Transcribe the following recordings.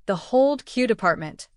The Hold Q Department.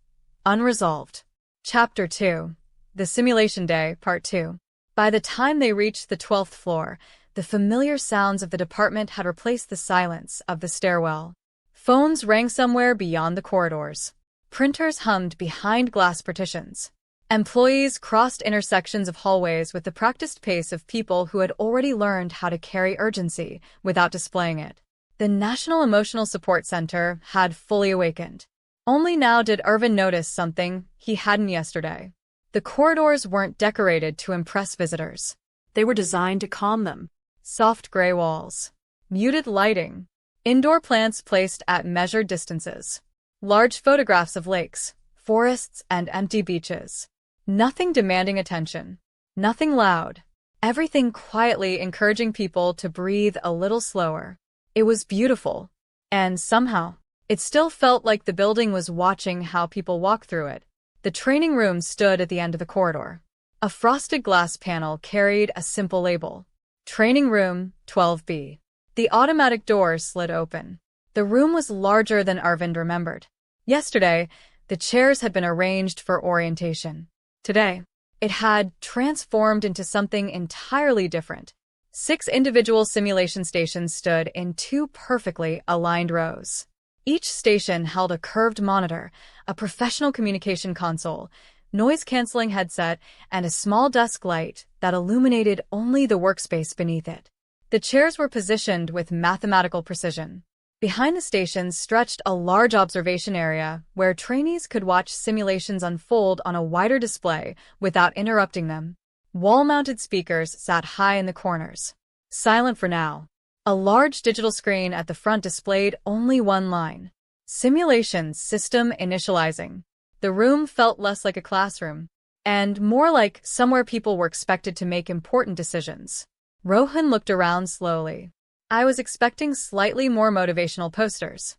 Unresolved. Chapter 2. The Simulation Day, Part 2. By the time they reached the 12th floor, the familiar sounds of the department had replaced the silence of the stairwell. Phones rang somewhere beyond the corridors. Printers hummed behind glass partitions. Employees crossed intersections of hallways with the practiced pace of people who had already learned how to carry urgency without displaying it. The National Emotional Support Center had fully awakened. Only now did Irvin notice something he hadn't yesterday. The corridors weren't decorated to impress visitors. They were designed to calm them. Soft gray walls. Muted lighting. Indoor plants placed at measured distances. Large photographs of lakes, forests, and empty beaches. Nothing demanding attention. Nothing loud. Everything quietly encouraging people to breathe a little slower. It was beautiful. And somehow, it still felt like the building was watching how people walked through it. The training room stood at the end of the corridor. A frosted glass panel carried a simple label. Training Room 12B. The automatic doors slid open. The room was larger than Arvind remembered. Yesterday, the chairs had been arranged for orientation. Today, it had transformed into something entirely different. 6 individual simulation stations stood in 2 perfectly aligned rows. Each station held a curved monitor, a professional communication console, noise-canceling headset, and a small desk light that illuminated only the workspace beneath it. The chairs were positioned with mathematical precision. Behind the stations stretched a large observation area where trainees could watch simulations unfold on a wider display without interrupting them. Wall-mounted speakers sat high in the corners. Silent for now. A large digital screen at the front displayed only one line. Simulations System Initializing. The room felt less like a classroom, and more like somewhere people were expected to make important decisions. Rohan looked around slowly. I was expecting slightly more motivational posters.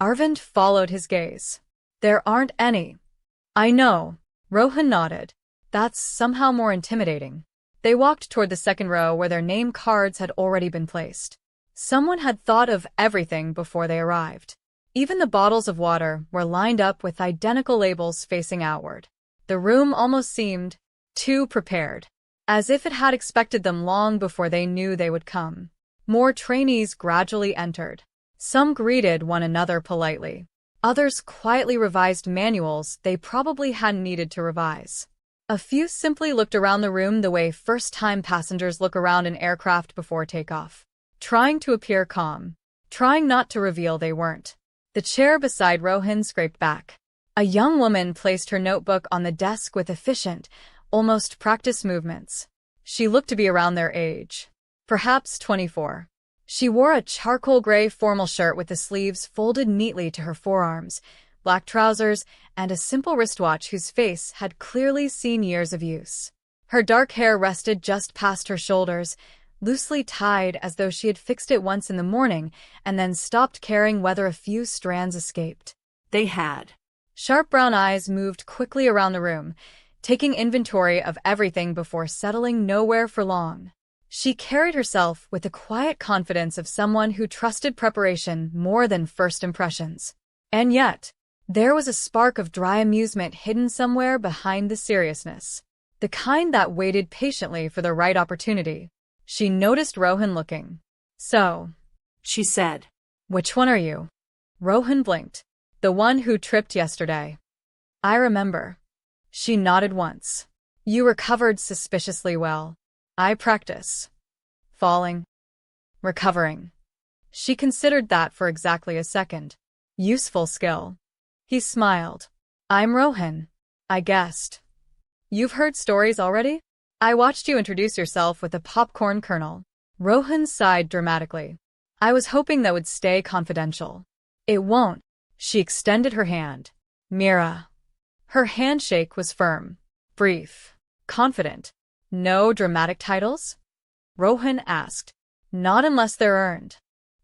Arvind followed his gaze. There aren't any. I know. Rohan nodded. That's somehow more intimidating. They walked toward the second row where their name cards had already been placed. Someone had thought of everything before they arrived. Even the bottles of water were lined up with identical labels facing outward. The room almost seemed too prepared, as if it had expected them long before they knew they would come. More trainees gradually entered. Some greeted one another politely. Others quietly revised manuals they probably hadn't needed to revise. A few simply looked around the room the way first-time passengers look around an aircraft before takeoff, trying to appear calm, trying not to reveal they weren't. The chair beside Rohan scraped back. A young woman placed her notebook on the desk with efficient, almost practiced movements. She looked to be around their age. Perhaps 24. She wore a charcoal gray formal shirt with the sleeves folded neatly to her forearms, black trousers, and a simple wristwatch whose face had clearly seen years of use. Her dark hair rested just past her shoulders, loosely tied as though she had fixed it once in the morning and then stopped caring whether a few strands escaped. They had. Sharp brown eyes moved quickly around the room, taking inventory of everything before settling nowhere for long. She carried herself with the quiet confidence of someone who trusted preparation more than first impressions. And yet, there was a spark of dry amusement hidden somewhere behind the seriousness, the kind that waited patiently for the right opportunity. She noticed Rohan looking. So, she said, "Which one are you?" Rohan blinked. "The one who tripped yesterday." "I remember." She nodded once. "You recovered suspiciously well." "I practice. Falling. Recovering." She considered that for exactly a second. Useful skill. He smiled. "I'm Rohan. I guessed. You've heard stories already? I watched you introduce yourself with a popcorn kernel." Rohan sighed dramatically. "I was hoping that would stay confidential." "It won't." She extended her hand. "Mira." Her handshake was firm, brief, confident. "No dramatic titles?" Rohan asked. "Not unless they're earned.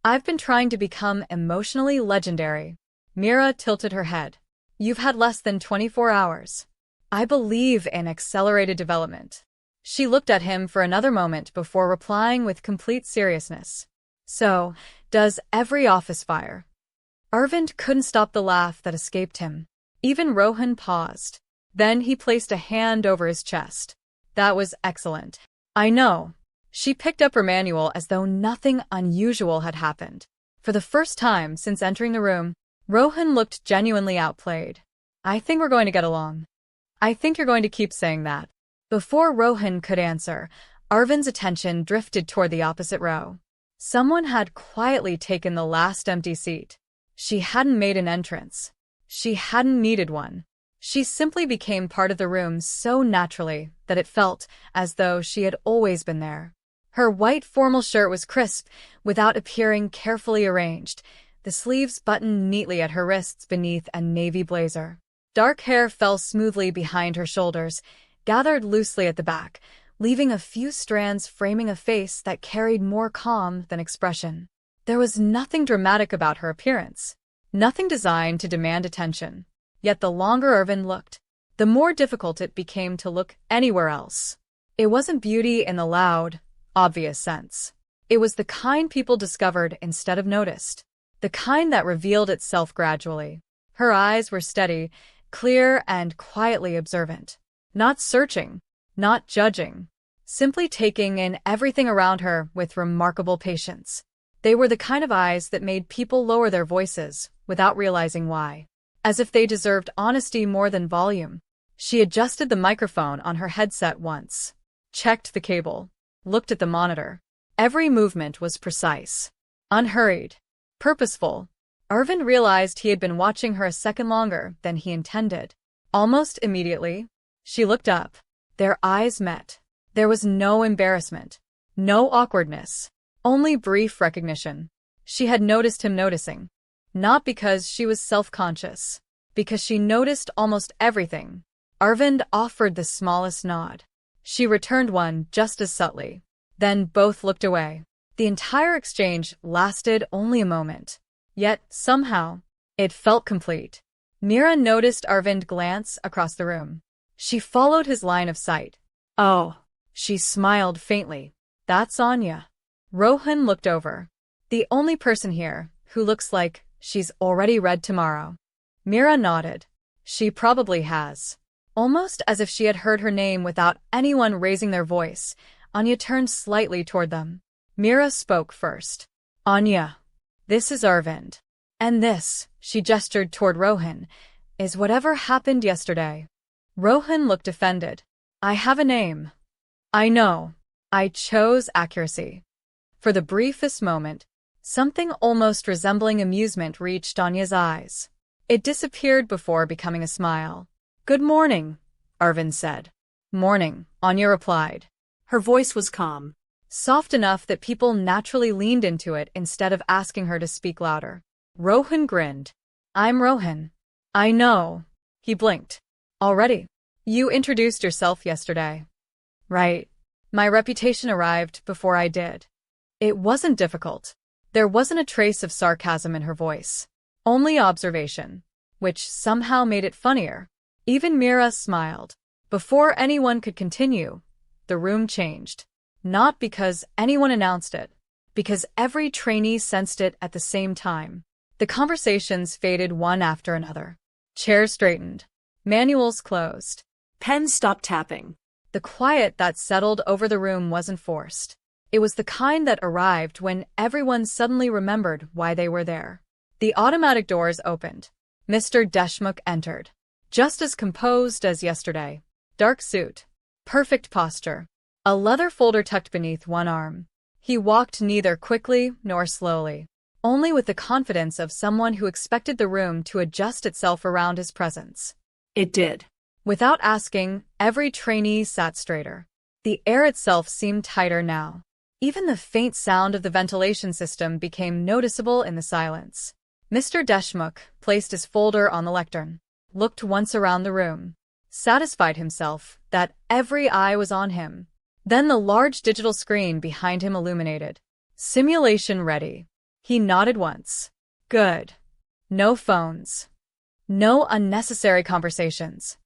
I've been trying to become emotionally legendary." Mira tilted her head. "You've had less than 24 hours. I believe in accelerated development." She looked at him for another moment before replying with complete seriousness. "So, does every office fire?" Arvind couldn't stop the laugh that escaped him. Even Rohan paused. Then he placed a hand over his chest. That was excellent. I know. She picked up her manual as though nothing unusual had happened. For the first time since entering the room, Rohan looked genuinely outplayed. I think we're going to get along. I think you're going to keep saying that. Before Rohan could answer, Arvind's attention drifted toward the opposite row. Someone had quietly taken the last empty seat. She hadn't made an entrance. She hadn't needed one. She simply became part of the room so naturally that it felt as though she had always been there. Her white formal shirt was crisp, without appearing carefully arranged, the sleeves buttoned neatly at her wrists beneath a navy blazer. Dark hair fell smoothly behind her shoulders, gathered loosely at the back, leaving a few strands framing a face that carried more calm than expression. There was nothing dramatic about her appearance, nothing designed to demand attention. Yet the longer Arvind looked, the more difficult it became to look anywhere else. It wasn't beauty in the loud, obvious sense. It was the kind people discovered instead of noticed, the kind that revealed itself gradually. Her eyes were steady, clear and quietly observant. Not searching, not judging, simply taking in everything around her with remarkable patience. They were the kind of eyes that made people lower their voices without realizing why, as if they deserved honesty more than volume. She adjusted the microphone on her headset once, checked the cable, looked at the monitor. Every movement was precise, unhurried, purposeful. Arvind realized he had been watching her a second longer than he intended. Almost immediately, she looked up. Their eyes met. There was no embarrassment, no awkwardness, only brief recognition. She had noticed him noticing. Not because she was self-conscious, because she noticed almost everything. Arvind offered the smallest nod. She returned one just as subtly. Then both looked away. The entire exchange lasted only a moment. Yet, somehow, it felt complete. Mira noticed Arvind glance across the room. She followed his line of sight. Oh, she smiled faintly. That's Anya. Rohan looked over. The only person here who looks like she's already read tomorrow. Mira nodded. She probably has. Almost as if she had heard her name without anyone raising their voice, Anya turned slightly toward them. Mira spoke first. Anya, this is Arvind. And this, she gestured toward Rohan, is whatever happened yesterday. Rohan looked offended. I have a name. I know. I chose accuracy. For the briefest moment, something almost resembling amusement reached Anya's eyes. It disappeared before becoming a smile. Good morning, Arvind said. Morning, Anya replied. Her voice was calm, soft enough that people naturally leaned into it instead of asking her to speak louder. Rohan grinned. I'm Rohan. I know. He blinked. Already? You introduced yourself yesterday. Right. My reputation arrived before I did. It wasn't difficult. There wasn't a trace of sarcasm in her voice. Only observation, which somehow made it funnier. Even Mira smiled. Before anyone could continue, the room changed. Not because anyone announced it, because every trainee sensed it at the same time. The conversations faded one after another. Chairs straightened. Manuals closed. Pens stopped tapping. The quiet that settled over the room wasn't forced. It was the kind that arrived when everyone suddenly remembered why they were there. The automatic doors opened. Mr. Deshmukh entered. Just as composed as yesterday. Dark suit. Perfect posture. A leather folder tucked beneath one arm. He walked neither quickly nor slowly, only with the confidence of someone who expected the room to adjust itself around his presence. It did. Without asking, every trainee sat straighter. The air itself seemed tighter now. Even the faint sound of the ventilation system became noticeable in the silence. Mr. Deshmukh placed his folder on the lectern, looked once around the room, satisfied himself that every eye was on him. Then the large digital screen behind him illuminated. Simulation ready. He nodded once. Good. No phones. No unnecessary conversations.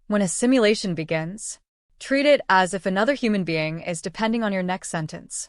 When a simulation begins, treat it as if another human being is depending on your next sentence.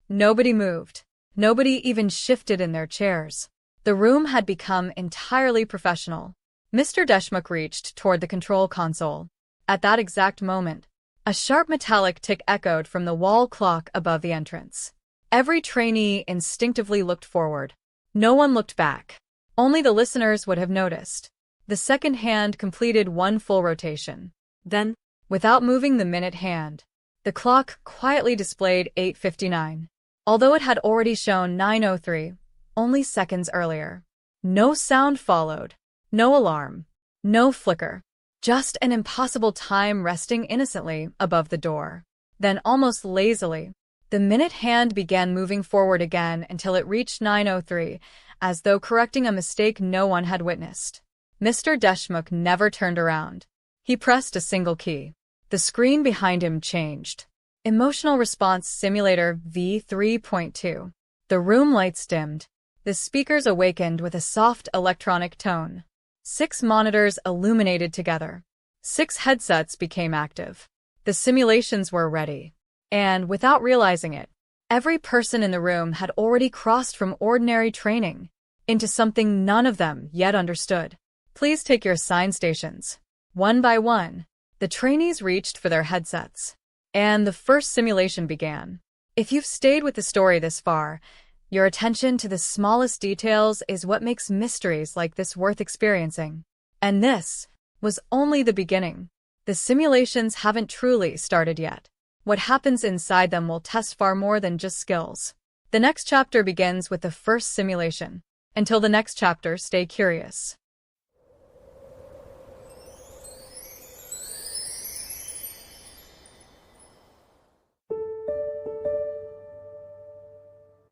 Nobody moved. Nobody even shifted in their chairs. The room had become entirely professional. Mr. Deshmukh reached toward the control console. At that exact moment, a sharp metallic tick echoed from the wall clock above the entrance. Every trainee instinctively looked forward. No one looked back. Only the listeners would have noticed. The second hand completed one full rotation. Then, without moving the minute hand, the clock quietly displayed 8:59, although it had already shown 9:03, only seconds earlier. No sound followed. No alarm. No flicker. Just an impossible time resting innocently above the door. Then, almost lazily, the minute hand began moving forward again until it reached 9:03, as though correcting a mistake no one had witnessed. Mr. Deshmukh never turned around. He pressed a single key. The screen behind him changed. Emotional Response Simulator V3.2. The room lights dimmed. The speakers awakened with a soft electronic tone. 6 monitors illuminated together. 6 headsets became active. The simulations were ready. And, without realizing it, every person in the room had already crossed from ordinary training into something none of them yet understood. Please take your assigned stations. One by one, the trainees reached for their headsets. And the first simulation began. If you've stayed with the story this far, your attention to the smallest details is what makes mysteries like this worth experiencing. And this was only the beginning. The simulations haven't truly started yet. What happens inside them will test far more than just skills. The next chapter begins with the first simulation. Until the next chapter, stay curious.